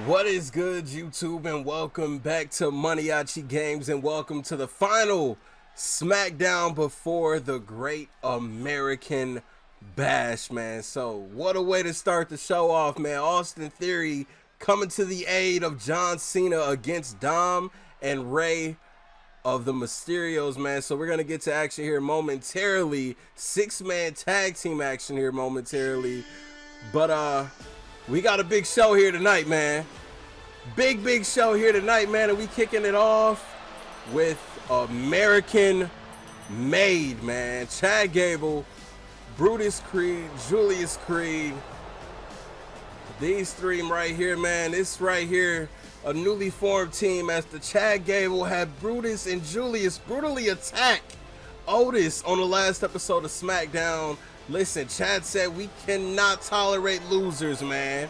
What is good, YouTube, and welcome back to Maniaci Games, and welcome to the final Smackdown before the Great American Bash, man. So, what a way to start the show off, man. Austin Theory coming to the aid of John Cena against Dom and Rey of the Mysterios, man. So, we're going to get to action here momentarily. Six-man tag team action here momentarily. But, we got a big show here tonight, man. Big show here tonight, man. And we kicking it off with American Made, man. Chad Gable, Brutus Creed, Julius Creed. These three right here, man. This right here, a newly formed team as the Chad Gable had Brutus and Julius brutally attack Otis on the last episode of SmackDown. Listen, Chad said we cannot tolerate losers, man.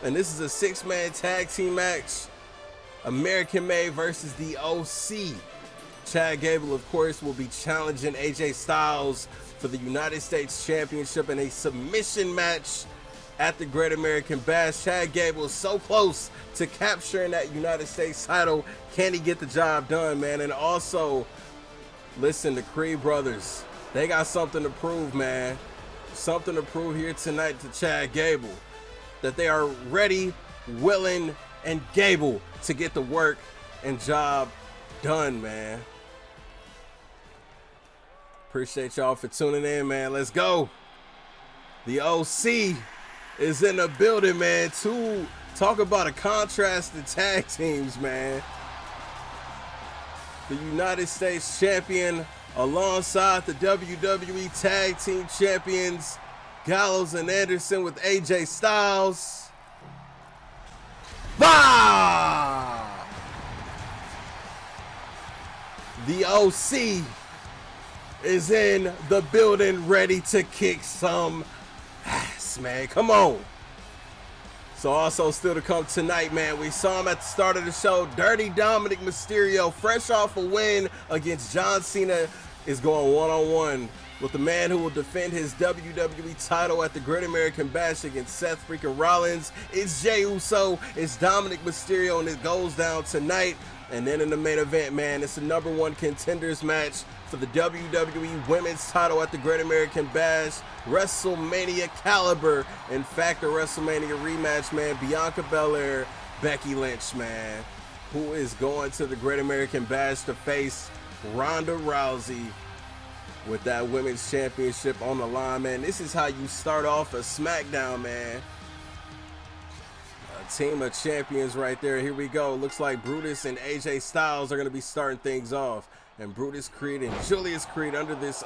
And this is a six-man tag team match. American Made versus the OC. Chad Gable, of course, will be challenging AJ Styles for the United States Championship in a submission match at the Great American Bash. Chad Gable is so close to capturing that United States title. Can he get the job done, man? And also, listen, the Creed brothers, they got something to prove, man. Something to prove here tonight to Chad Gable, that they are ready, willing, and Gable to get the work and job done, man. Appreciate y'all for tuning in, man. Let's go. The OC is in the building, man. Talk about a contrasted tag teams, man. The United States champion alongside the WWE Tag Team Champions, Gallows and Anderson with AJ Styles. Bah! The OC is in the building ready to kick some ass, man. Come on. So also still to come tonight, man, we saw him at the start of the show. Dirty Dominik Mysterio, fresh off a win against John Cena, is going one-on-one with the man who will defend his WWE title at the Great American Bash against Seth freaking Rollins. It's Jey Uso, it's Dominik Mysterio, and it goes down tonight. And then in the main event, man, it's the #1 contenders match for the WWE Women's title at the Great American Bash. WrestleMania caliber. In fact, a WrestleMania rematch, man. Bianca, Belair, Becky, Lynch, man, who is going to the Great American Bash to face Ronda Rousey with that women's championship on the line, man. This is how you start off a SmackDown, man. A team of champions right there. Here we go. Looks like Brutus and AJ Styles are going to be starting things off. And Brutus Creed and Julius Creed under this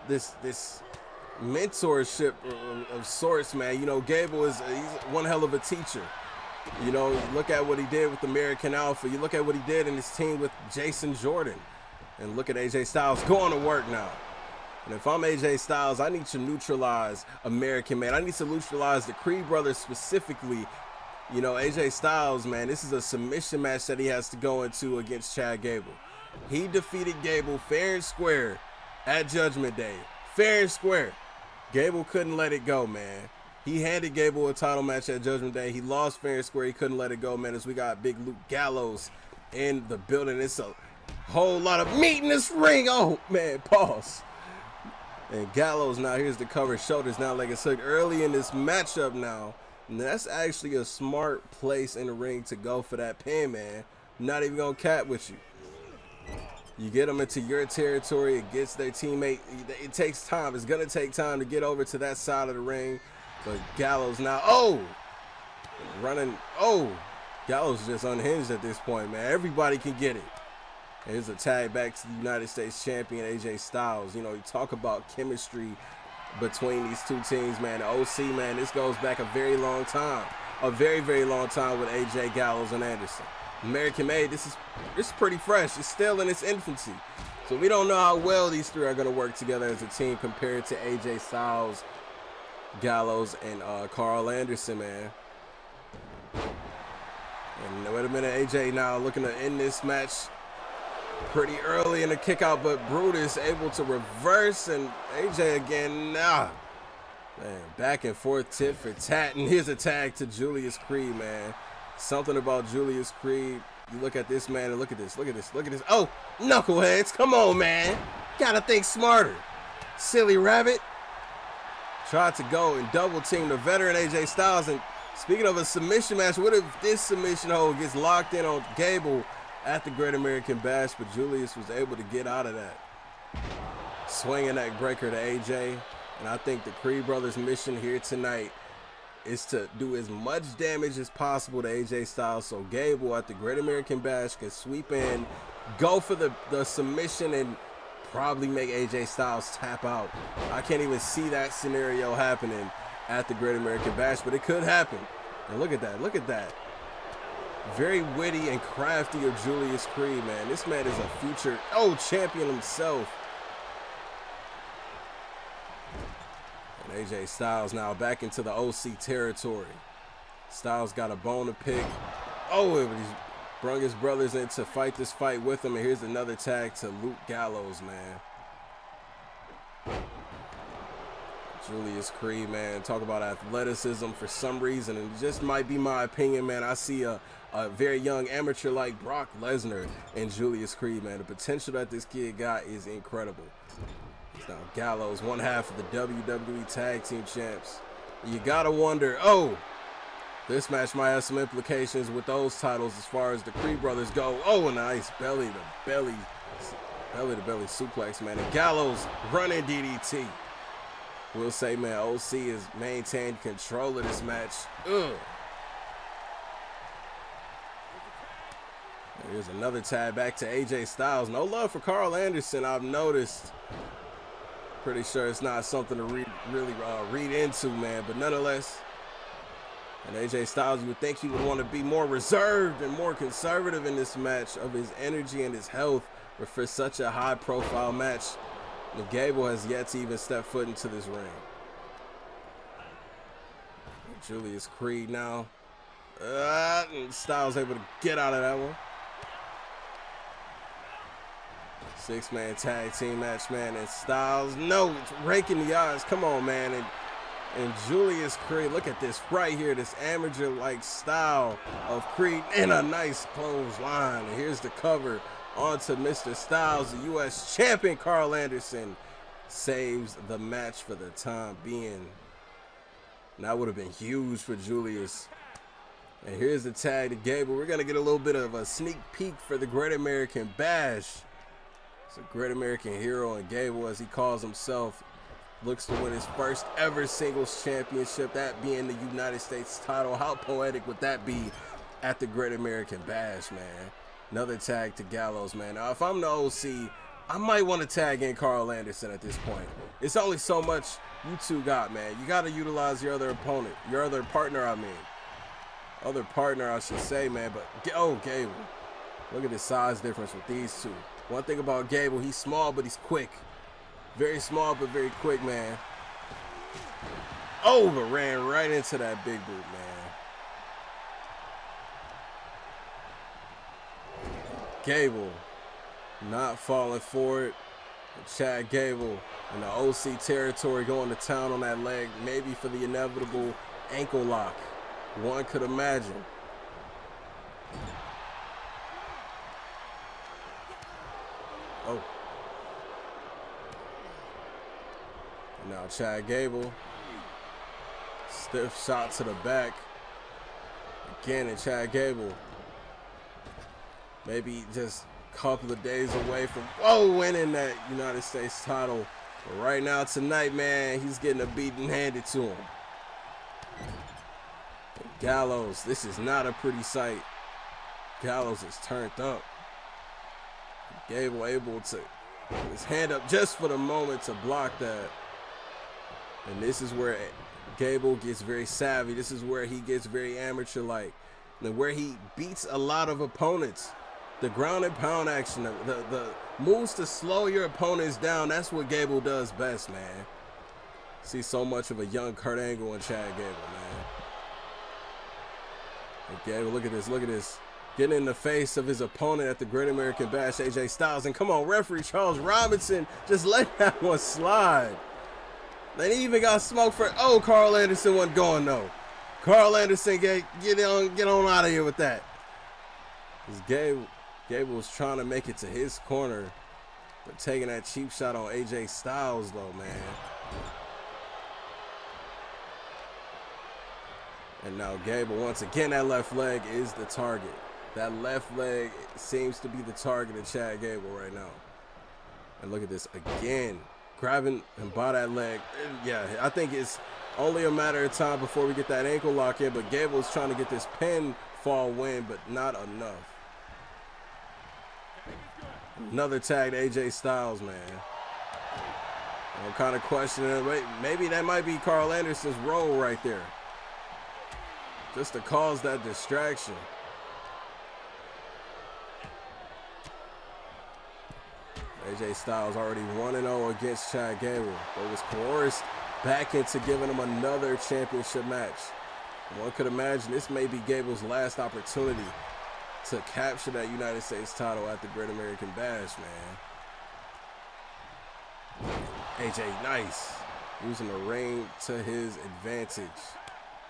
this mentorship of sorts, man. You know, Gable he's one hell of a teacher. You know, look at what he did with American Alpha. You look at what he did in his team with Jason Jordan. And look at AJ Styles going to work now. And if I'm AJ Styles, I need to neutralize American Man. I need to neutralize the Creed brothers specifically. You know, AJ Styles, man, this is a submission match that he has to go into against Chad Gable. He defeated Gable fair and square at Judgment Day. Fair and square. Gable couldn't let it go, man. He handed Gable a title match at Judgment Day. He lost fair and square. He couldn't let it go, man, as we got Big Luke Gallows in the building. It's a whole lot of meat in this ring. Oh, man, pause. And Gallows now, here's the cover shoulders now like it's hooked early in this matchup now. And that's actually a smart place in the ring to go for that pin, man. Not even going to cap with you. You get them into your territory. It gets their teammate. It takes time. It's going to take time to get over to that side of the ring. But Gallows now, running. Gallows just unhinged at this point, man. Everybody can get it. Here's a tag back to the United States champion, AJ Styles. You know, you talk about chemistry between these two teams, man. The OC, man, this goes back a very long time. A very, very long time with AJ, Gallows, and Anderson. American Made, this is pretty fresh. It's still in its infancy. So we don't know how well these three are going to work together as a team compared to AJ Styles, Gallows, and Carl Anderson, man. And wait a minute, AJ now looking to end this match pretty early in the kick out, but Brutus able to reverse, and AJ again, Man, back and forth, tit for tat, and here's a tag to Julius Creed, man. Something about Julius Creed. You look at this man and look at this. Look at this. Look at this. Oh, knuckleheads. Come on, man. Gotta think smarter. Silly rabbit. Tried to go and double team the veteran AJ Styles. And speaking of a submission match, what if this submission hold gets locked in on Gable at the Great American Bash, but Julius was able to get out of that. Swinging that breaker to AJ. And I think the Creed brothers' mission here tonight is to do as much damage as possible to AJ Styles so Gable at the Great American Bash can sweep in, go for the submission, and probably make AJ Styles tap out. I can't even see that scenario happening at the Great American Bash, but it could happen. And look at that. Look at that. Very witty and crafty of Julius Creed, man. This man is a future, champion himself. And AJ Styles now back into the OC territory. Styles got a bone to pick. He's brung his brothers in to fight this fight with him. And here's another tag to Luke Gallows, man. Julius Creed, man, talk about athleticism for some reason, and it just might be my opinion, man. I see a very young amateur like Brock Lesnar in Julius Creed, man. The potential that this kid got is incredible. Now Gallows, one half of the WWE Tag Team Champs. You gotta wonder, this match might have some implications with those titles as far as the Creed brothers go. A nice belly to belly suplex, man. And Gallows running DDT. We'll say, man, OC has maintained control of this match. Here's another tag back to AJ Styles. No love for Carl Anderson, I've noticed. Pretty sure it's not something to really read into, man. But nonetheless, and AJ Styles, you would think he would want to be more reserved and more conservative in this match of his energy and his health, but for such a high-profile match, Gable has yet to even step foot into this ring. Julius Creed now. And Styles able to get out of that one. Six-man tag team match, man. And Styles, it's raking the odds. Come on, man. And Julius Creed, look at this right here. This amateur-like style of Creed in a nice clothesline. And here's the cover. Onto Mr. Styles, the U.S. champion. Carl Anderson saves the match for the time being. And that would have been huge for Julius. And here's the tag to Gable. We're going to get a little bit of a sneak peek for the Great American Bash. It's a Great American Hero, and Gable, as he calls himself, looks to win his first ever singles championship, that being the United States title. How poetic would that be at the Great American Bash, man? Another tag to Gallows, man. Now, if I'm the OC, I might want to tag in Carl Anderson at this point. It's only so much you two got, man. You got to utilize your other opponent, your other partner, Other partner, I should say, man. But, Gable. Look at the size difference with these two. One thing about Gable, he's small, but he's quick. Very small, but very quick, man. But ran right into that big boot, man. Gable not falling for it. Chad Gable in the OC territory going to town on that leg, maybe for the inevitable ankle lock. One could imagine. Now Chad Gable, stiff shot to the back. Again, and Chad Gable, maybe just a couple of days away from winning that United States title. But right now, tonight, man, he's getting a beating handed to him. And Gallows, this is not a pretty sight. Gallows is turned up. Gable able to put his hand up just for the moment to block that. And this is where Gable gets very savvy. This is where he gets very amateur-like. And where he beats a lot of opponents. The ground and pound action, the moves to slow your opponents down, that's what Gable does best, man. See so much of a young Kurt Angle and Chad Gable, man. And Gable, look at this. Getting in the face of his opponent at the Great American Bash, AJ Styles. And come on, referee Charles Robinson, just let that one slide. They even got smoked for, Carl Anderson wasn't going, though. Carl Anderson, get on out of here with that. Because Gable was trying to make it to his corner, but taking that cheap shot on AJ Styles, though, man. And now Gable, once again, that left leg is the target. That left leg seems to be the target of Chad Gable right now. And look at this again, grabbing him by that leg. Yeah, I think it's only a matter of time before we get that ankle lock in, but Gable's trying to get this pinfall win, but not enough. Another tag to AJ Styles, man. I'm kind of questioning, maybe that might be Carl Anderson's role right there, just to cause that distraction. AJ Styles already 1-0 against Chad Gable, but was coerced back into giving him another championship match. One could imagine this may be Gable's last opportunity to capture that United States title at the Great American Bash, man. AJ, nice. Using the ring to his advantage.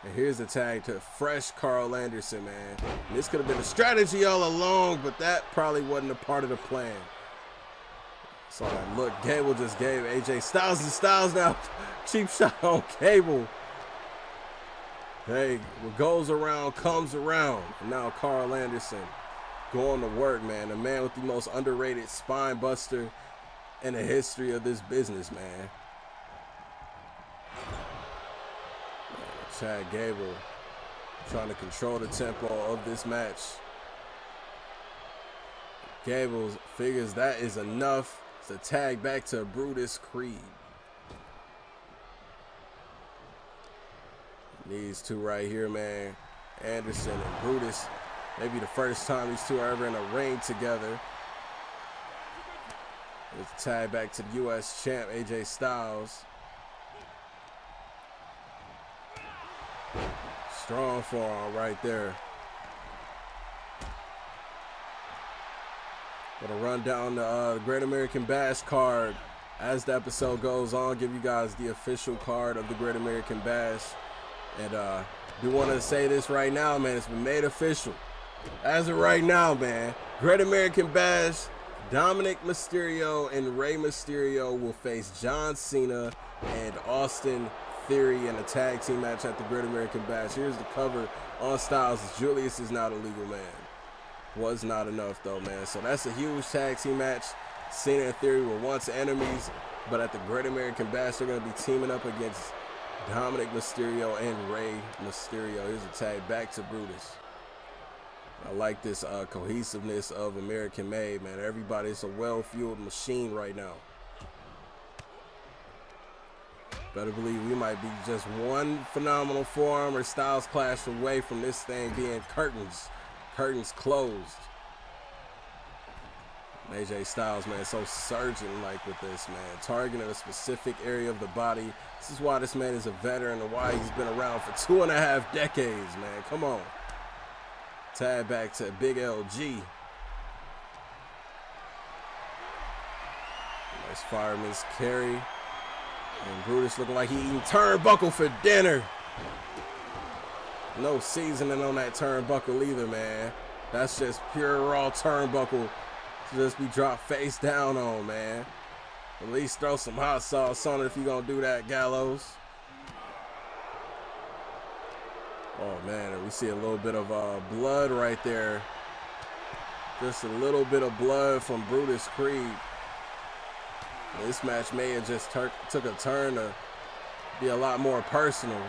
And here's the tag to fresh Carl Anderson, man. And this could have been a strategy all along, but that probably wasn't a part of the plan. So look, Gable just gave AJ Styles, and Styles now cheap shot on Gable. Hey, what goes around comes around. And now Carl Anderson going to work, man. The man with the most underrated spine buster in the history of this business, man. Chad Gable trying to control the tempo of this match. Gable figures that is enough to tag back to Brutus Creed. These two right here, man. Anderson and Brutus. Maybe the first time these two are ever in a ring together. It's tag back to the U.S. champ, AJ Styles. Strong forearm right there. Gonna run down the Great American Bash card as the episode goes on. Give you guys the official card of the Great American Bash. And do want to say this right now, man. It's been made official. As of right now, man, Great American Bash, Dominik Mysterio and Rey Mysterio will face John Cena and Austin Theory in a tag team match at the Great American Bash. Here's the cover on Styles. Julius is not a legal man. Was not enough though, man. So that's a huge tag team match. Cena and Theory were once enemies, but at the Great American Bash, they're going to be teaming up against Dominik Mysterio and Rey Mysterio. Here's a tag back to Brutus. I like this cohesiveness of American Made, man. Everybody's a well-fueled machine right now. Better believe we might be just one phenomenal forearm or Styles Clash away from this thing being curtains closed. And AJ Styles, man, so surgeon-like with this, man. Targeting a specific area of the body. This is why this man is a veteran and why he's been around for 2.5 decades, man. Come on. Tag back to Big LG. Nice fireman's carry. And Brutus looking like he eating turnbuckle for dinner. No seasoning on that turnbuckle either, man. That's just pure raw turnbuckle to just be dropped face down on, man. At least throw some hot sauce on it if you're going to do that, Gallows. Oh, man, and we see a little bit of blood right there. Just a little bit of blood from Brutus Creed. And this match may have just took a turn to be a lot more personal.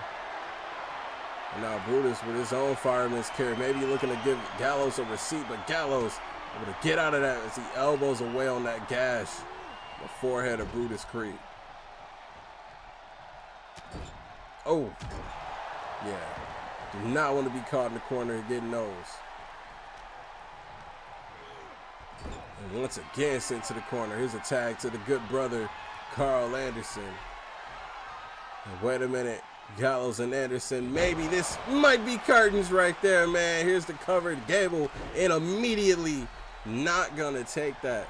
And now Brutus with his own fireman's carry, maybe looking to give Gallows a receipt, but Gallows able to get out of that as he elbows away on that gash. The forehead of Brutus Creed. Oh, yeah. Do not want to be caught in the corner and getting those. And once again sent to the corner. Here's a tag to the good brother, Carl Anderson. And wait a minute. Gallows and Anderson. Maybe this might be curtains right there, man. Here's the covered Gable. And immediately not going to take that.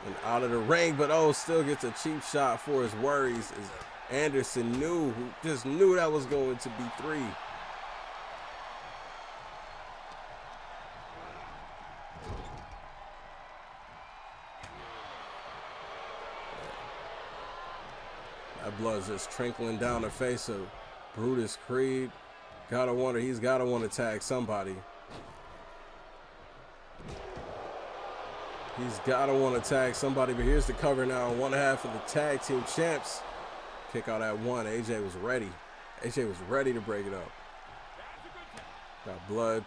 And out of the ring, but oh, still gets a cheap shot for his worries. Is Anderson just knew that was going to be 3. That blood's just trickling down the face of Brutus Creed. He's gotta want to tag somebody. He's gotta want to tag somebody, but here's the cover now. One half of the tag team champs. Kick out at 1. AJ was ready. AJ was ready to break it up. Got blood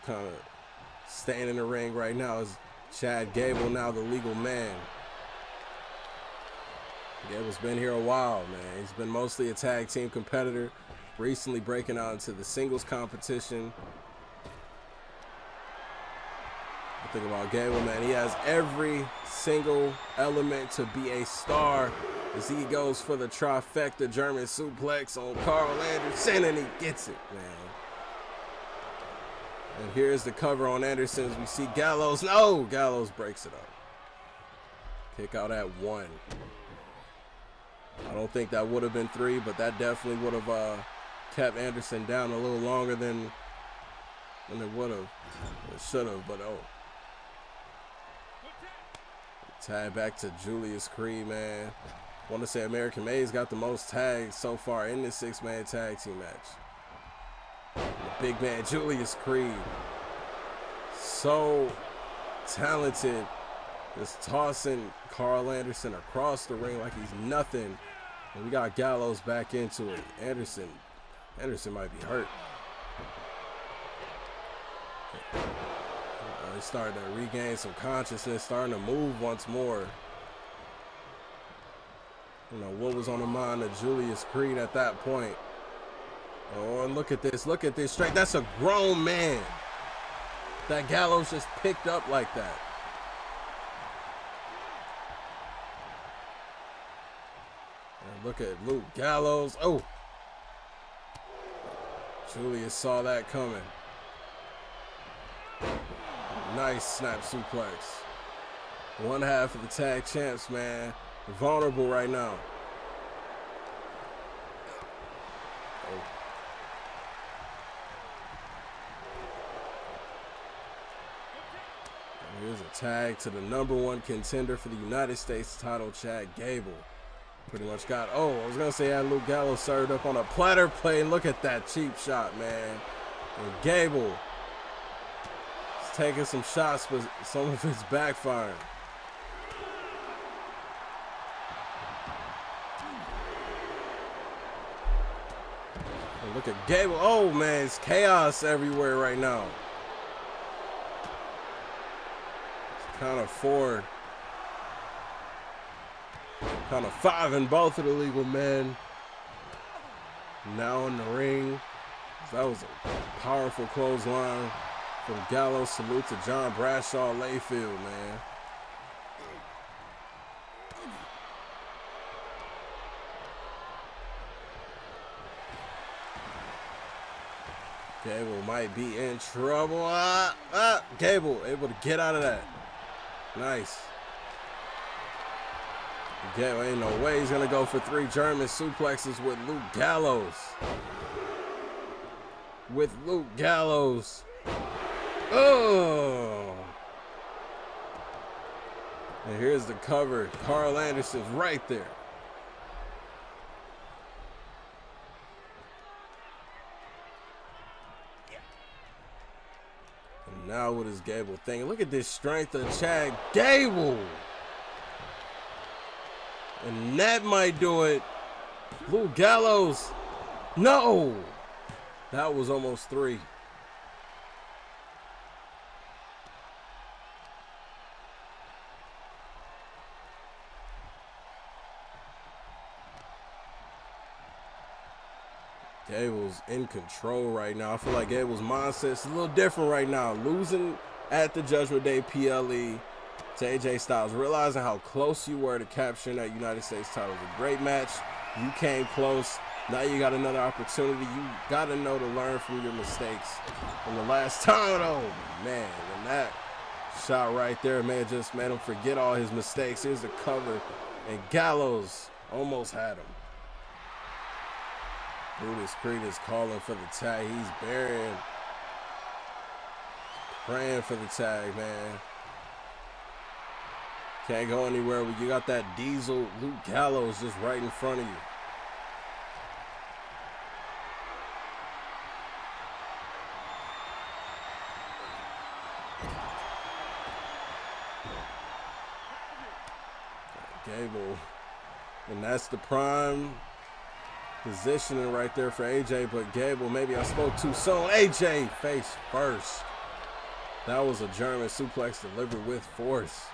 kind of staying in the ring right now. Is Chad Gable now the legal man? Gable's been here a while, man. He's been mostly a tag team competitor, recently breaking out into the singles competition. I think about Gable, man. He has every single element to be a star as he goes for the trifecta German suplex on Carl Anderson, and he gets it, man. And here's the cover on Anderson as we see Gallows. No! Gallows breaks it up. Kick out at 1. I don't think that would have been 3, but that definitely would have kept Anderson down a little longer than it would have. It should have, but oh. Tag back to Julius Creed, man. I want to say American Made's got the most tags so far in this 6-man tag team match. The big man Julius Creed, so talented, just tossing Carl Anderson across the ring like he's nothing. And we got Gallows back into it. Anderson might be hurt. He started to regain some consciousness, starting to move once more. You know, what was on the mind of Julius Creed at that point? Oh, and look at this straight. That's a grown man. That Gallows just picked up like that. And look at Luke Gallows. Oh. Julius saw that coming. Nice snap suplex. One half of the tag champs, man. Vulnerable right now. Oh. And here's a tag to the #1 contender for the United States title, Chad Gable. Pretty much got, I was going to say had Luke Gallows served up on a platter plate. And look at that cheap shot, man. And Gable taking some shots, but some of it's backfiring. And look at Gable. Oh, man, it's chaos everywhere right now. It's kind of 4. Kind of 5 in both of the legal men. Now in the ring. That was a powerful clothesline from Gallows. Salute to John Bradshaw Layfield, man. Gable might be in trouble. Gable able to get out of that. Nice. Gable ain't no way he's gonna go for 3 German suplexes with Luke Gallows. Oh! And here's the cover. Carl Anderson's right there. And now what is Gable thinking? Look at this strength of Chad Gable. And that might do it. Luke Gallows. No! That was almost 3. Gable's in control right now. I feel like Gable's mindset's a little different right now. Losing at the Judgment Day PLE to AJ Styles, realizing how close you were to capturing that United States title. It was a great match. You came close. Now you got another opportunity. You got to know to learn from your mistakes. And the last time, oh man, and that shot right there may have just made him forget all his mistakes. Here's the cover, and Gallows almost had him. Brutus Creed is calling for the tag. He's burying, praying for the tag, man. Can't go anywhere when you got that Diesel Luke Gallows just right in front of you. Gable. And that's the prime positioning right there for AJ, but Gable, maybe I spoke too soon. AJ face first. That was a German suplex delivered with force.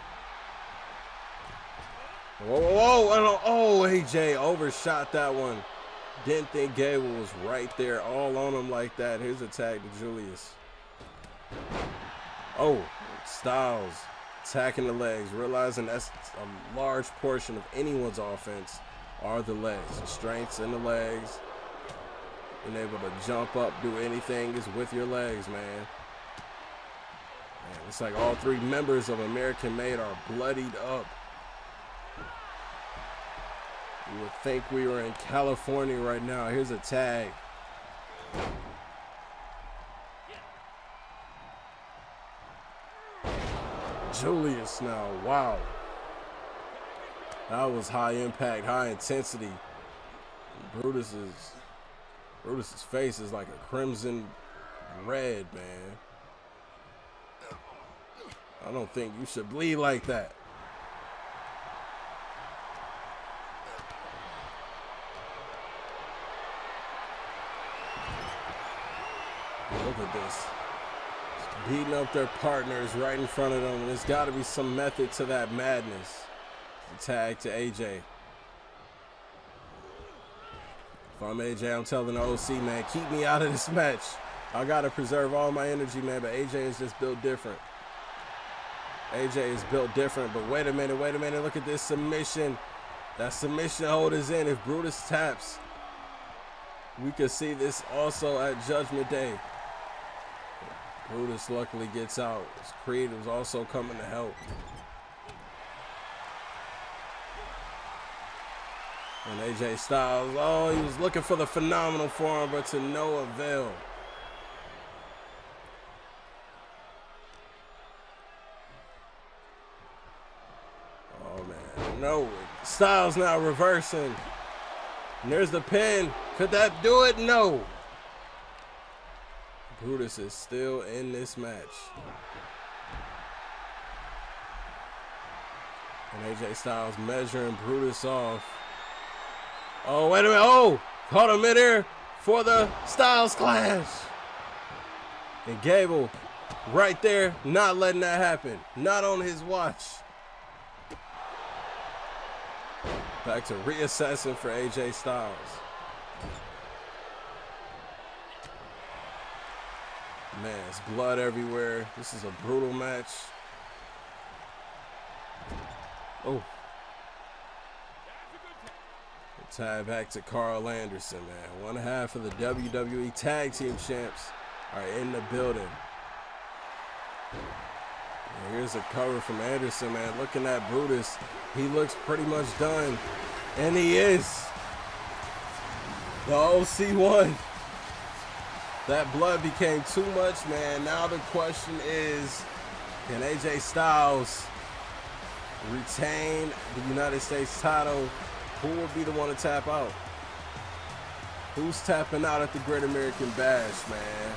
Whoa, whoa, whoa. Oh, AJ overshot that one. Didn't think Gable was right there all on him like that. Here's a tag to Julius. Oh, Styles attacking the legs, realizing that's a large portion of anyone's offense are the legs. The strengths in the legs. Being able to jump up, do anything is with your legs, man. It's like all three members of American Made are bloodied up. You would think we were in California right now. Here's a tag. Julius now, wow. That was high impact, high intensity. Brutus's face is like a crimson red, man. I don't think you should bleed like that. Look at this. Beating up their partners right in front of them. There's got to be some method to that madness. The tag to AJ. If I'm AJ, I'm telling the OC, man, keep me out of this match. I got to preserve all my energy, man, but AJ is just built different. AJ is built different, but wait a minute. Look at this submission. That submission hold is in. If Brutus taps, we could see this also at Judgment Day. Brutus luckily gets out. Creed was also coming to help. And AJ Styles, oh, he was looking for the phenomenal form, but to no avail. Oh, man. No. Styles now reversing. And there's the pin. Could that do it? No. Brutus is still in this match. And AJ Styles measuring Brutus off. Oh, wait a minute. Oh, caught him midair for the Styles Clash. And Gable right there, not letting that happen. Not on his watch. Back to reassessing for AJ Styles. Man, it's blood everywhere. This is a brutal match. Oh. Tie back to Carl Anderson, man. One half of the WWE Tag Team Champs are in the building. And here's a cover from Anderson, man. Looking at Brutus, he looks pretty much done. And he is. The OC won. That blood became too much, man. Now the question is, can AJ Styles retain the United States title? Who will be the one to tap out? Who's tapping out at the Great American Bash, man?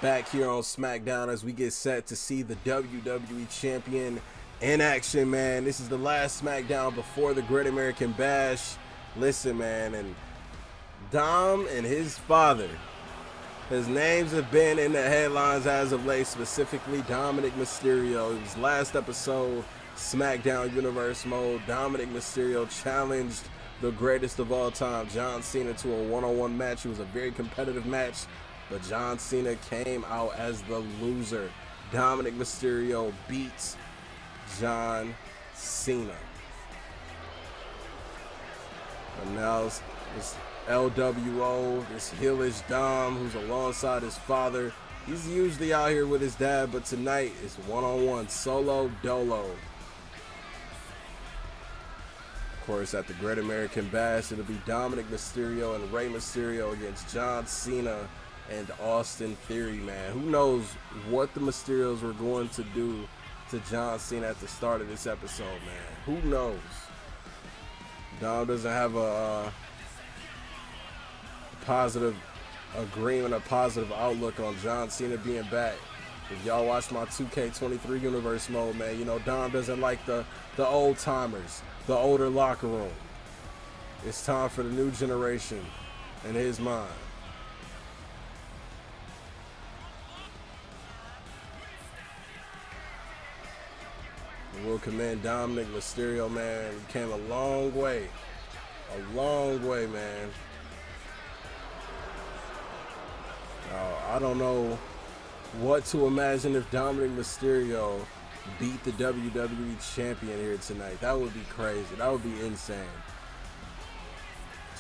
Back here on SmackDown as we get set to see the WWE Champion in action, man. This is the last SmackDown before the Great American Bash. Listen, man, and Dom and his father, his names have been in the headlines as of late, specifically Dominik Mysterio. His last episode, SmackDown Universe Mode, Dominik Mysterio challenged the greatest of all time, John Cena, to a one-on-one match. It was a very competitive match, but John Cena came out as the loser. Dominik Mysterio beats John Cena. And now it's LWO, this heelish Dom, who's alongside his father. He's usually out here with his dad, but tonight it's one-on-one, solo dolo. Of course, at the Great American Bash, it'll be Dominik Mysterio and Rey Mysterio against John Cena and Austin Theory, man. Who knows what the Mysterios were going to do to John Cena at the start of this episode, man. Who knows? Dom doesn't have a positive agreement, a positive outlook on John Cena being back. If y'all watch my 2K24 Universe Mode, man, you know Dom doesn't like the old timers, the older locker room. It's time for the new generation in his mind. We'll commend Dominik Mysterio, man. He came a long way, man. I don't know what to imagine if Dominik Mysterio beat the WWE Champion here tonight. That would be crazy. That would be insane.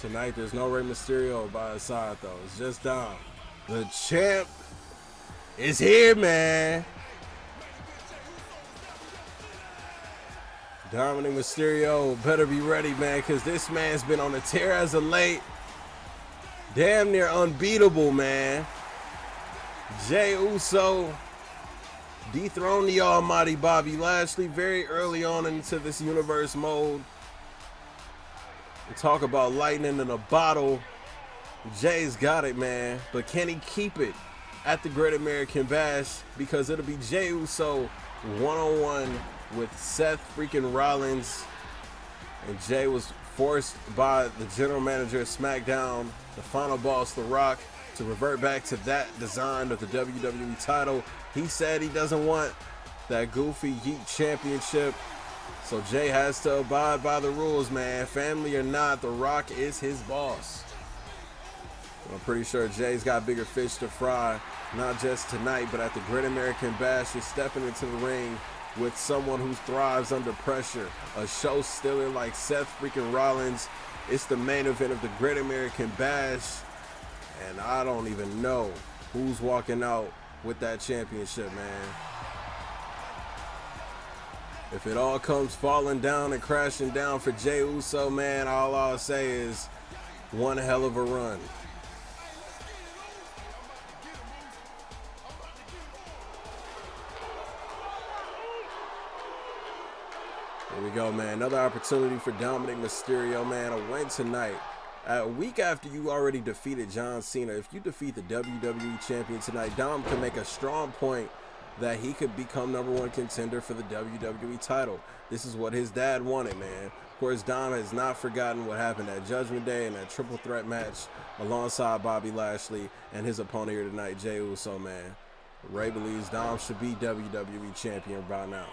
Tonight, there's no Rey Mysterio by his side, though. It's just Dom. The champ is here, man. Dominik Mysterio better be ready, man, because this man's been on a tear as of late. Damn near unbeatable, man. Jey Uso dethroned the almighty Bobby Lashley very early on into this universe mode. We talk about lightning in a bottle. Jay's got it, man, but can he keep it at the Great American Bash? Because it'll be Jey Uso one-on-one with Seth freaking Rollins, and Jay was forced by the general manager of SmackDown, the final boss, The Rock, to revert back to that design of the WWE title. He said he doesn't want that goofy Yeet Championship, so Jay has to abide by the rules, man. Family or not, The Rock is his boss. I'm pretty sure Jay's got bigger fish to fry, not just tonight, but at the Great American Bash. You're stepping into the ring with someone who thrives under pressure, a show stealer like Seth freaking Rollins. It's the main event of the Great American Bash, and I don't even know who's walking out with that championship, man. If it all comes falling down and crashing down for Jey Uso, man, all I'll say is one hell of a run. Here we go, man. Another opportunity for Dominik Mysterio, man. A win tonight. A week after you already defeated John Cena, if you defeat the WWE Champion tonight, Dom can make a strong point that he could become #1 contender for the WWE title. This is what his dad wanted, man. Of course, Dom has not forgotten what happened at Judgment Day in that triple threat match alongside Bobby Lashley and his opponent here tonight, Jey Uso, man. Ray believes Dom should be WWE Champion by now.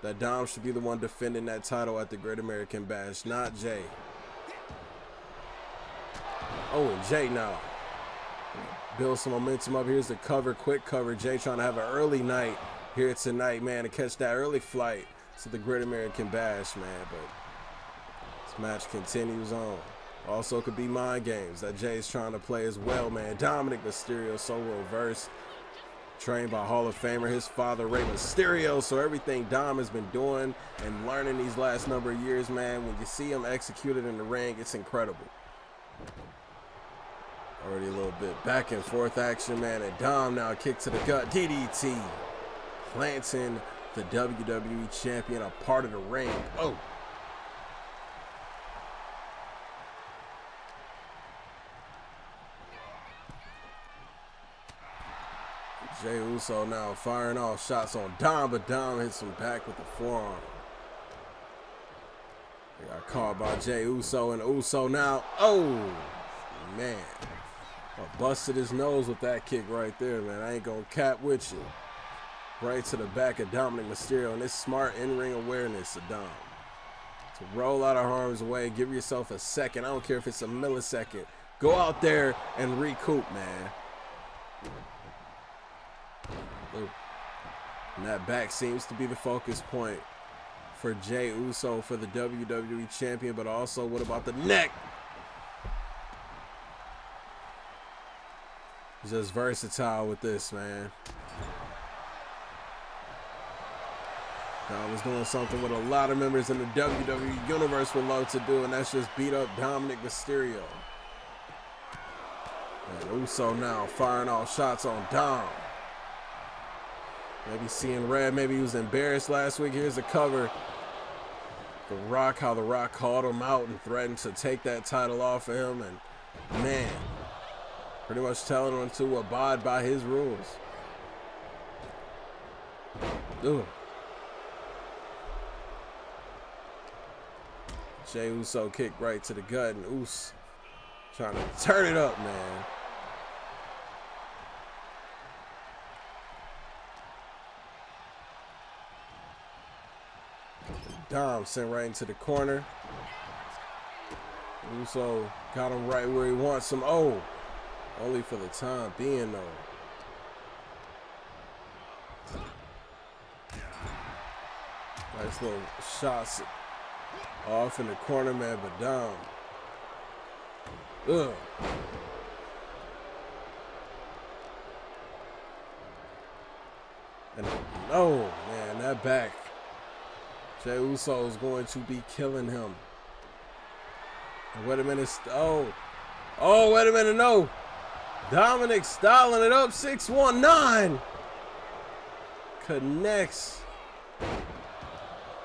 That Dom should be the one defending that title at the Great American Bash, not Jay. Oh, and Jay now. Build some momentum up. Here's the cover, quick cover. Jay trying to have an early night here tonight, man, to catch that early flight to the Great American Bash, man. But this match continues on. Also could be mind games that Jay's trying to play as well, man. Dominik Mysterio, so well-versed. Trained by Hall of Famer, his father, Rey Mysterio. So everything Dom has been doing and learning these last number of years, man, when you see him executed in the ring, it's incredible. Already a little bit back and forth action, man. And Dom now kick to the gut. DDT. Planting the WWE Champion a part of the ring. Oh. Jey Uso now firing off shots on Dom, but Dom hits him back with the forearm. They got caught by Jey Uso, and Uso now, oh, man. Busted his nose with that kick right there, man. I ain't gonna cap with you. Right to the back of Dominik Mysterio, and this smart in-ring awareness of Dom. To roll out of harm's way, give yourself a second. I don't care if it's a millisecond. Go out there and recoup, man. Ooh. And that back seems to be the focus point for Jey Uso for the WWE Champion, but also what about the neck? He's just versatile with this, man. Dom is doing something what a lot of members in the WWE Universe would love to do, and that's just beat up Dominik Mysterio. And Uso now firing off shots on Dom. Maybe seeing red, maybe he was embarrassed last week. Here's a cover. The Rock, how The Rock called him out and threatened to take that title off of him, and man, pretty much telling him to abide by his rules. Ooh. Jey Uso kick right to the gut, and Uso trying to turn it up, man. Dom sent right into the corner. Uso got him right where he wants him. Oh, only for the time being, though. Nice little shots off in the corner, man, but Dom. Ugh. And oh, man, that back. Jey Uso is going to be killing him. And wait a minute. Oh, wait a minute. No. Dominik styling it up. 619. Connects.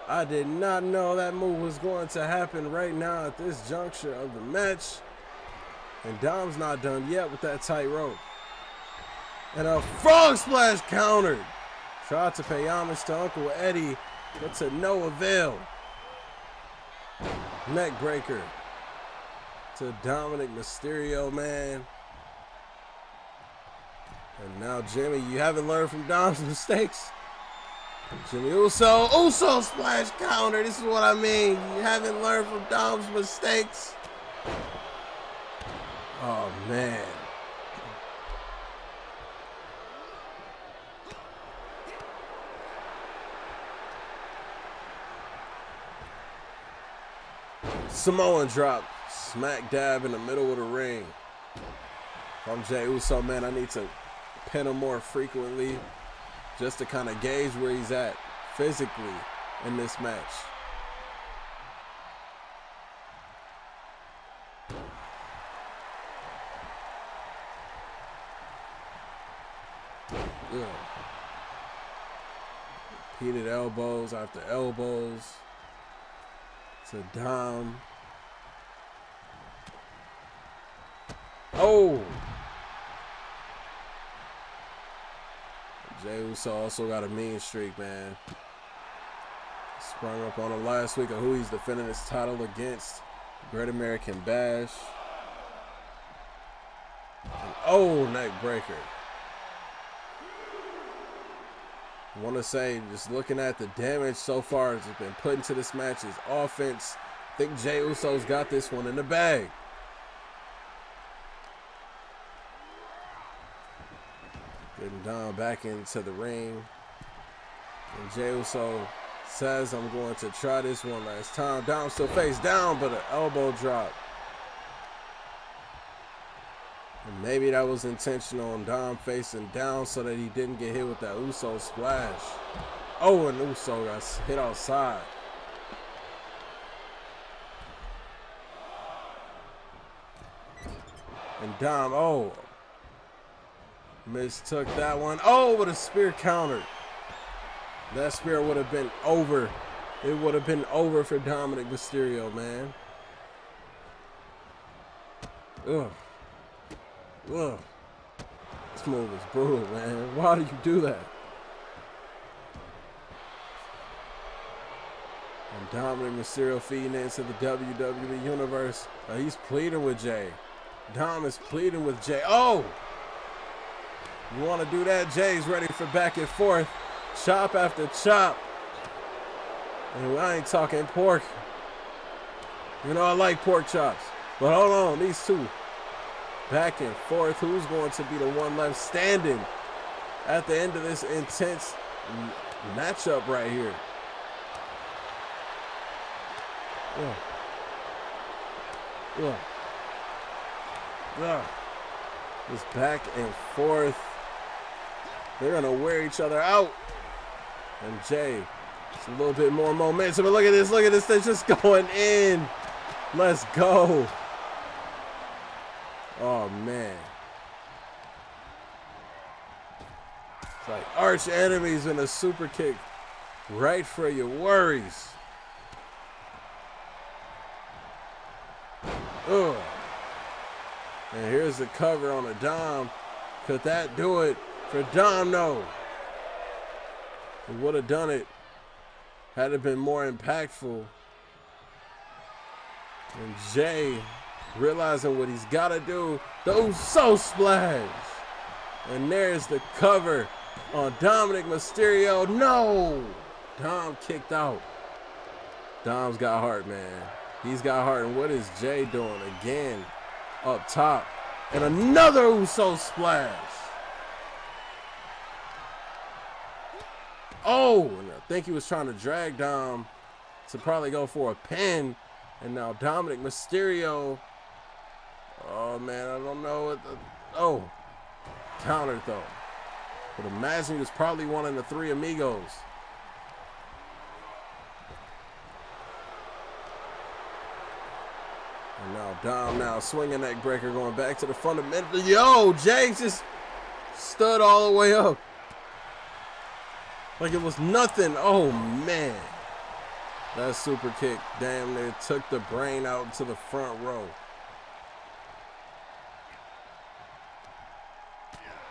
I did not know that move was going to happen right now at this juncture of the match. And Dom's not done yet with that tightrope. And a frog splash countered. Tried to pay homage to Uncle Eddie, but to no avail. Neck breaker to Dominik Mysterio, man. And now, Jimmy, you haven't learned from Dom's mistakes. Jimmy Uso splash counter. This is what I mean. You haven't learned from Dom's mistakes. Oh, man. Samoan drop. Smack dab in the middle of the ring. If I'm Jey Uso, man, I need to pin him more frequently just to kind of gauge where he's at physically in this match. Yeah. Repeated elbows after elbows to Dom. Oh! Jey Uso also got a mean streak, man. Sprung up on him last week of who he's defending his title against. Great American Bash. And oh, neck breaker. I want to say, just looking at the damage so far that's been put into this match, is offense. I think Jey Uso's got this one in the bag. Getting Dom back into the ring. And Jey Uso says, I'm going to try this one last time. Dom still face down, but an elbow drop. And maybe that was intentional on Dom facing down so that he didn't get hit with that Uso splash. Oh, and Uso got hit outside. And Dom, oh, mistook that one. Oh, but a spear countered. That spear would have been over. It would have been over for Dominik Mysterio, man. Ugh. Ugh. This move is brutal, man. Why do you do that? And Dominik Mysterio feeding into the WWE Universe. He's pleading with Jey. Dom is pleading with Jey. Oh! You want to do that? Jey's ready for back and forth. Chop after chop. And I ain't talking pork. You know I like pork chops. But hold on, these two. Back and forth. Who's going to be the one left standing at the end of this intense matchup right here? It's back and forth. They're gonna wear each other out. And Jey, it's a little bit more momentum. But look at this, they're just going in. Let's go. Oh man. It's like arch enemies in a super kick. Right for your worries. Ugh. And here's the cover on a Dom. Could that do it for Dom? No. He would have done it had it been more impactful. And Jey, realizing what he's got to do, the Uso splash. And there's the cover on Dominik Mysterio. No! Dom kicked out. Dom's got heart, man. He's got heart. And what is Jey doing again? Up top. And another Uso splash. Oh, and I think he was trying to drag Dom to probably go for a pin. And now Dominik Mysterio. Oh, man, I don't know what the... Oh, counter though. But imagine he was probably one of the three amigos. And now Dom now swinging that breaker, going back to the fundamental. Yo, Jey just stood all the way up. Like it was nothing. Oh, man. That super kick damn near took the brain out to the front row.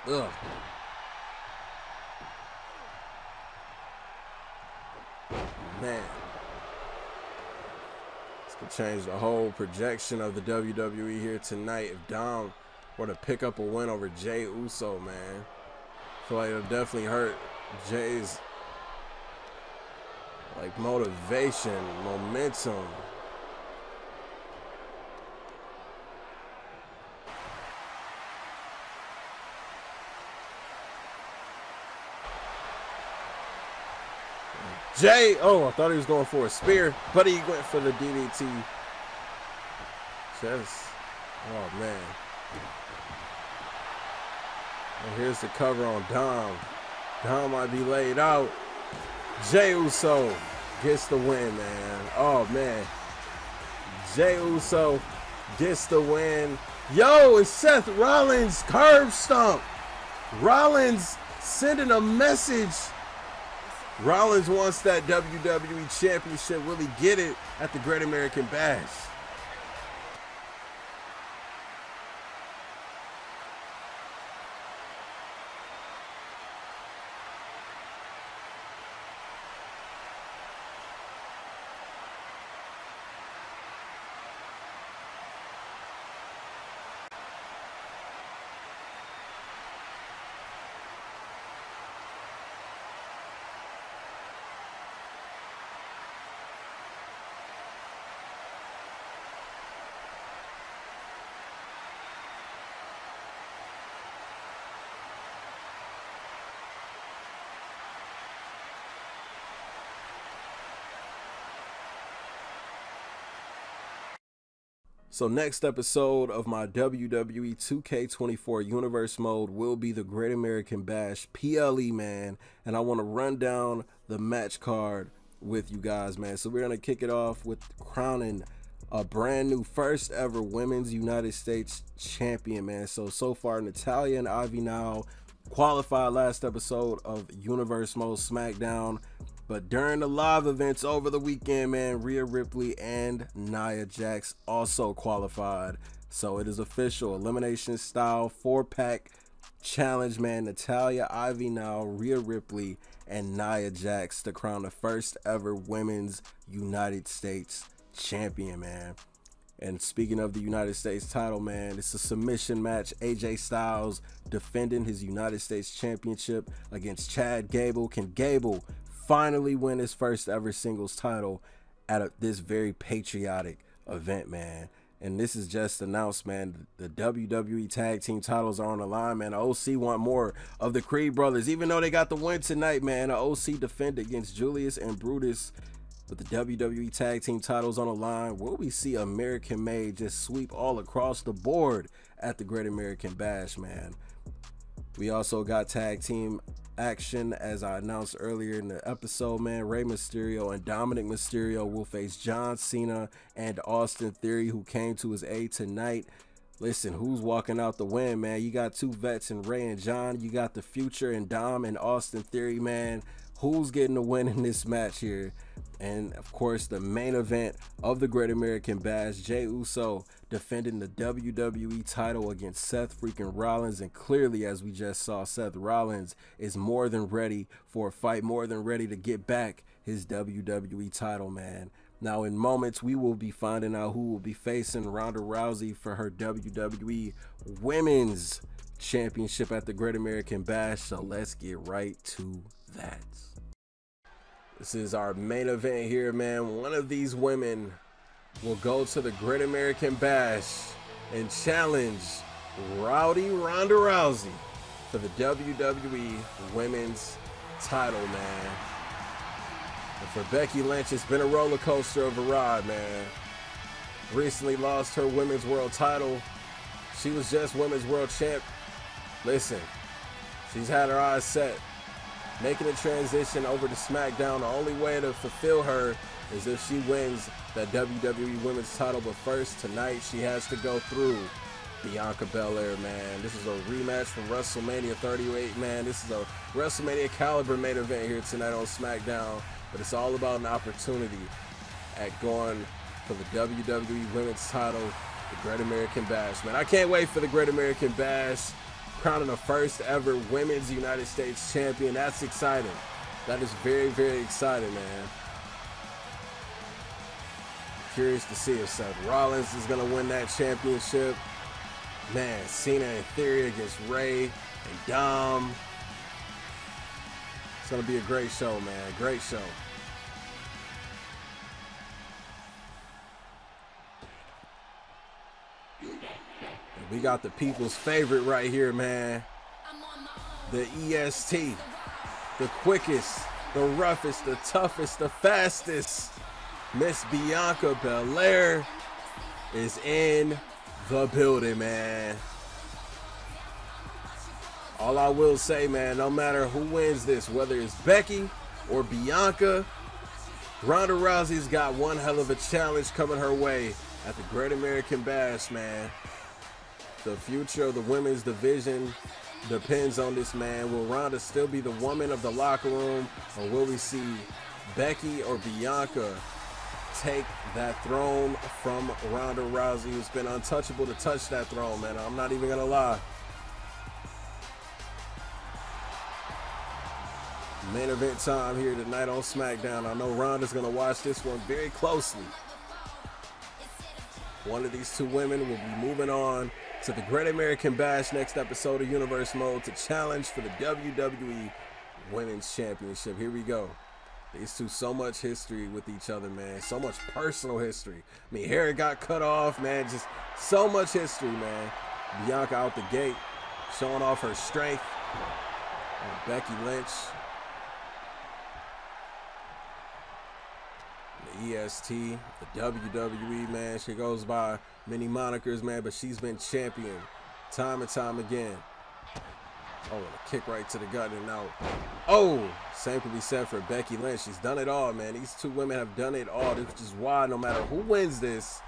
Ugh. Man. This could change the whole projection of the WWE here tonight if Dom were to pick up a win over Jey Uso, man. I feel like it'll definitely hurt Jey's like motivation, momentum. Jey, oh, I thought he was going for a spear, but he went for the DDT. Just, oh man. And here's the cover on Dom. Dom might be laid out. Jey Uso gets the win, man. Oh man. Jey Uso gets the win. Yo, and Seth Rollins curb stomp. Rollins sending a message. Rollins wants that WWE Championship. Will he get it at the Great American Bash? So next episode of my WWE 2K24 Universe mode will be the Great American Bash PLE, man. And I want to run down the match card with you guys, man. So we're going to kick it off with crowning a brand new first ever Women's United States Champion, man. So far Natalya and Ivy now qualified last episode of Universe Mode Smackdown. But during the live events over the weekend, man, Rhea Ripley and Nia Jax also qualified. So it is official. Elimination style 4-pack challenge, man, Natalya, Ivy Now, Rhea Ripley, and Nia Jax to crown the first ever women's United States champion, man. And speaking of the United States title, man, it's a submission match. AJ Styles defending his United States championship against Chad Gable. Can Gable finally win his first ever singles title at this very patriotic event, man? And this is just announced, man. The WWE tag team titles are on the line, man. The OC want more of the Creed brothers, even though they got the win tonight, man. The OC defended against Julius and Brutus. With the WWE tag team titles on the line, will we see American Made just sweep all across the board at the Great American Bash, man? We also got tag team action, as I announced earlier in the episode, man. Rey Mysterio and Dominik Mysterio will face John Cena and Austin Theory, who came to his aid tonight. Listen, who's walking out the win, man? You got two vets in Rey and John. You got the Future and Dom and Austin Theory, man. Who's getting the win in this match here? And of course, the main event of the Great American Bash, Jey Uso defending the WWE title against Seth freaking Rollins. And clearly, as we just saw, Seth Rollins is more than ready for a fight, more than ready to get back his WWE title, man. Now, in moments, we will be finding out who will be facing Ronda Rousey for her WWE Women's Championship at the Great American Bash. So let's get right to that. This is our main event here, man. One of these women will go to the Great American Bash and challenge Rowdy Ronda Rousey for the WWE Women's title, man. And for Becky Lynch, it's been a roller coaster of a ride, man. Recently lost her Women's World title. She was just Women's World Champ. Listen, she's had her eyes set. Making a transition over to SmackDown, the only way to fulfill her is if she wins that WWE Women's title. But first, tonight, she has to go through Bianca Belair, man. This is a rematch from WrestleMania 38, man. This is a WrestleMania caliber main event here tonight on SmackDown. But it's all about an opportunity at going for the WWE Women's title, the Great American Bash, man. I can't wait for the Great American Bash. Crowning the first ever Women's United States champion. That's exciting. That is very, very exciting, man. Curious to see if Seth Rollins is going to win that championship. Man, Cena and Theory against Rey and Dom. It's going to be a great show, man. Great show. We got the people's favorite right here, man. The EST. The quickest, the roughest, the toughest, the fastest. Miss Bianca Belair is in the building, man. All I will say, man, no matter who wins this, whether it's Becky or Bianca, Ronda Rousey's got one hell of a challenge coming her way at the Great American Bash, man. The future of the women's division depends on this, man. Will Ronda still be the woman of the locker room, or will we see Becky or Bianca take that throne from Ronda Rousey, who's been untouchable to touch that throne, man? I'm not even gonna lie. Main event time here tonight on SmackDown. I know Ronda's gonna watch this one very closely. One of these two women will be moving on to the Great American Bash next episode of Universe Mode to challenge for the WWE Women's Championship. Here we go. These two, so much history with each other, man. So much personal history. I mean, hair got cut off, man. Just so much history, man. Bianca out the gate, showing off her strength. And Becky Lynch. The EST, the WWE, man. She goes by many monikers, man, but she's been champion time and time again. Oh, and a kick right to the gut and out. Oh, same could be said for Becky Lynch. She's done it all, man. These two women have done it all, which is why no matter who wins this,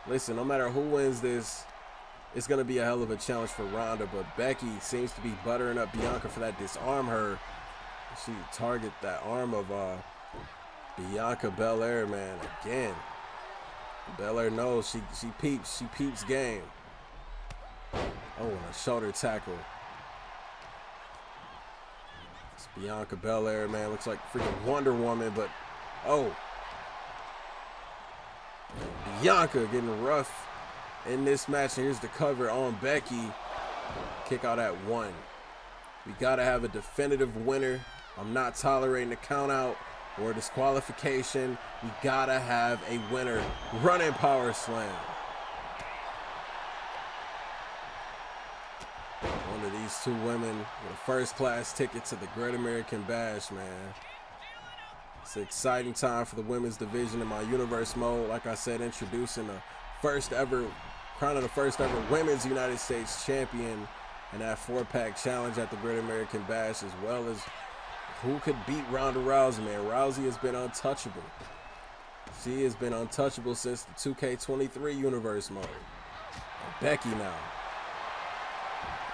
listen, no matter who wins this, it's going to be a hell of a challenge for Ronda. But Becky seems to be buttering up Bianca for that disarm her. She target that arm of Bianca Belair, man, again. Belair knows she peeps game. Oh, and a shoulder tackle. It's Bianca Belair, man. Looks like freaking Wonder Woman, but oh. Bianca getting rough in this match. And here's the cover on Becky. Kick out at 1. We got to have a definitive winner. I'm not tolerating the count out or disqualification. We got to have a winner. Running power slam. One of these two women with a first-class ticket to the Great American Bash, man. It's an exciting time for the women's division in my universe mode. Like I said, introducing the first ever, crowning the first ever women's United States champion in that 4-pack challenge at the Great American Bash, as well as who could beat Ronda Rousey, man. Rousey has been untouchable. She has been untouchable since the 2K23 universe mode. And Becky now.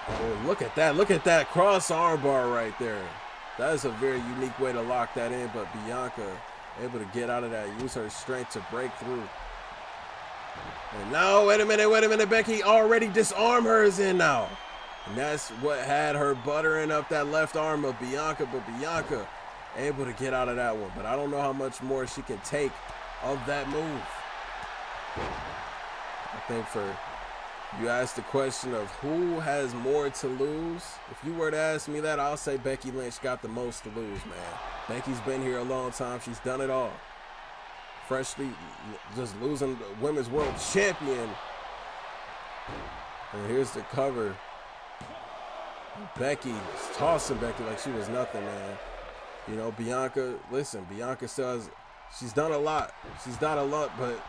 Oh, look at that. Look at that cross arm bar right there. That is a very unique way to lock that in, but Bianca able to get out of that, use her strength to break through. And now, wait a minute, Becky already disarmed hers in now. And that's what had her buttering up that left arm of Bianca, but Bianca able to get out of that one. But I don't know how much more she can take of that move. I think you asked the question of who has more to lose. If you were to ask me that, I'll say Becky Lynch got the most to lose, man. Becky's been here a long time. She's done it all. Freshly just losing the Women's World Champion. And here's the cover. Becky is tossing Becky like she was nothing, man. You know, Bianca, listen, Bianca says she's done a lot. She's done a lot, but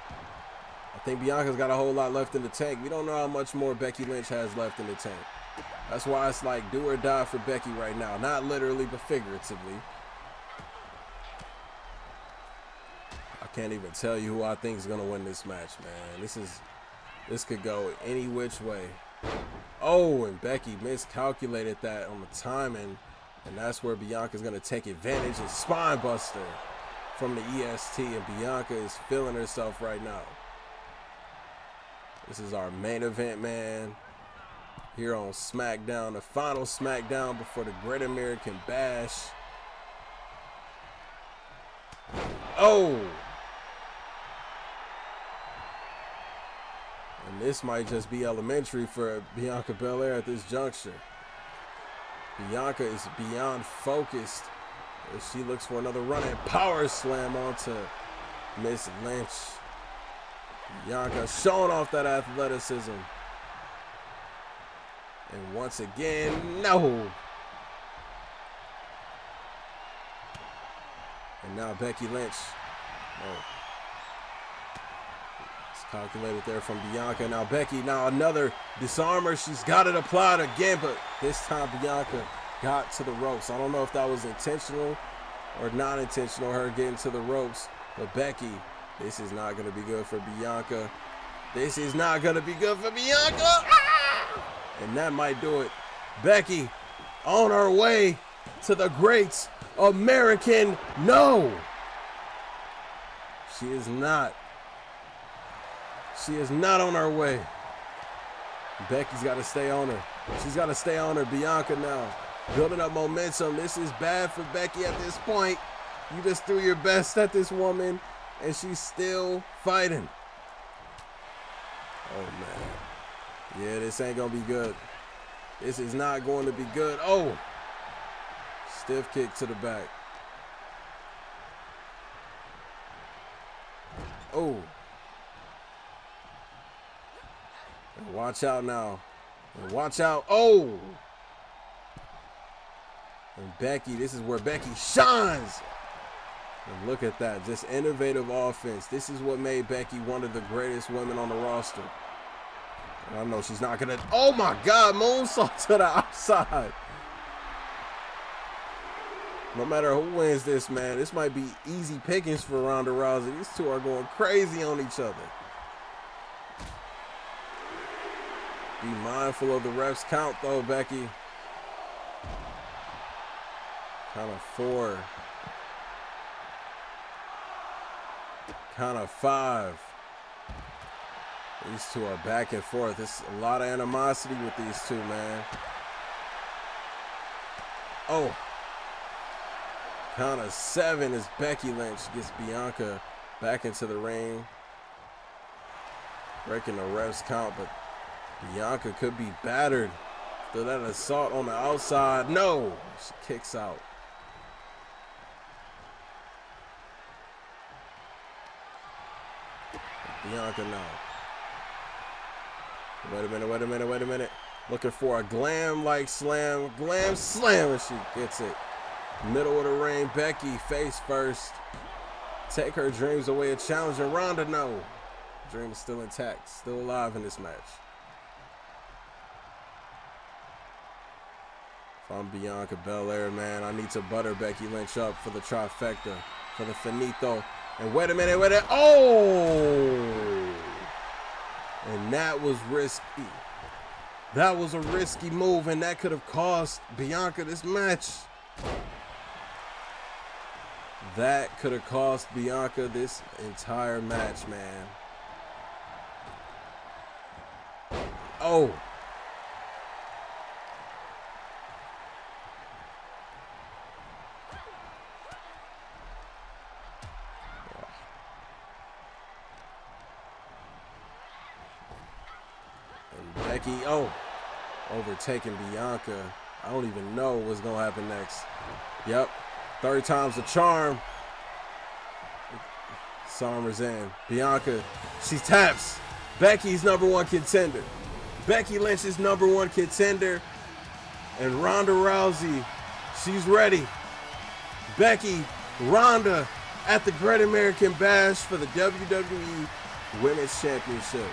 I think Bianca's got a whole lot left in the tank. We don't know how much more Becky Lynch has left in the tank. That's why it's like do or die for Becky right now. Not literally, but figuratively. I can't even tell you who I think is going to win this match, man. This could go any which way. Oh, and Becky miscalculated that on the timing, and that's where Bianca's going to take advantage and spine buster from the EST, and Bianca is feeling herself right now. This is our main event, man, here on SmackDown, the final SmackDown before the Great American Bash. Oh! And this might just be elementary for Bianca Belair at this juncture. Bianca is beyond focused as she looks for another running power slam onto Miss Lynch. Bianca showing off that athleticism. And once again, no. And now Becky Lynch. Oh. Calculated there from Bianca. Now Becky, now another disarmer. She's got it applied again, but this time Bianca got to the ropes. I don't know if that was intentional or not intentional, her getting to the ropes. But Becky, this is not going to be good for Bianca. This is not going to be good for Bianca. Ah! And that might do it. Becky on her way to the Great American No. She is not. She is not on her way. Becky's got to stay on her. She's got to stay on her. Bianca now building up momentum. This is bad for Becky at this point. You just threw your best at this woman, and she's still fighting. Oh, man. Yeah, this ain't going to be good. This is not going to be good. Oh. Stiff kick to the back. Oh. And watch out now. And watch out. Oh. And Becky, this is where Becky shines. And look at that. Just innovative offense. This is what made Becky one of the greatest women on the roster. And I know she's not going to. Oh, my God. Moonsault to the outside. No matter who wins this, man, this might be easy pickings for Ronda Rousey. These two are going crazy on each other. Be mindful of the ref's count, though, Becky. Count of 4. Count of 5. These two are back and forth. There's a lot of animosity with these two, man. Oh. Count of 7 as Becky Lynch gets Bianca back into the ring. Breaking the ref's count, but Bianca could be battered. After that assault on the outside. No! She kicks out. Bianca now. Wait a minute. Looking for a glam-like slam. Glam slam, and she gets it. Middle of the ring, Becky face first. Take her dreams away and challenging Ronda. No. Dream is still intact, still alive in this match. If I'm Bianca Belair, man, I need to butter Becky Lynch up for the trifecta, for the finito. And wait a minute. Oh! And that was risky. That was a risky move, and that could have cost Bianca this match. That could have cost Bianca this entire match, man. Oh. And Becky, overtaking Bianca. I don't even know what's going to happen next. Yep. Third time's the charm. Somers in. Bianca, she taps. Becky's #1 contender. Becky Lynch is #1 contender. And Ronda Rousey, she's ready. Becky, Ronda at the Great American Bash for the WWE Women's Championship.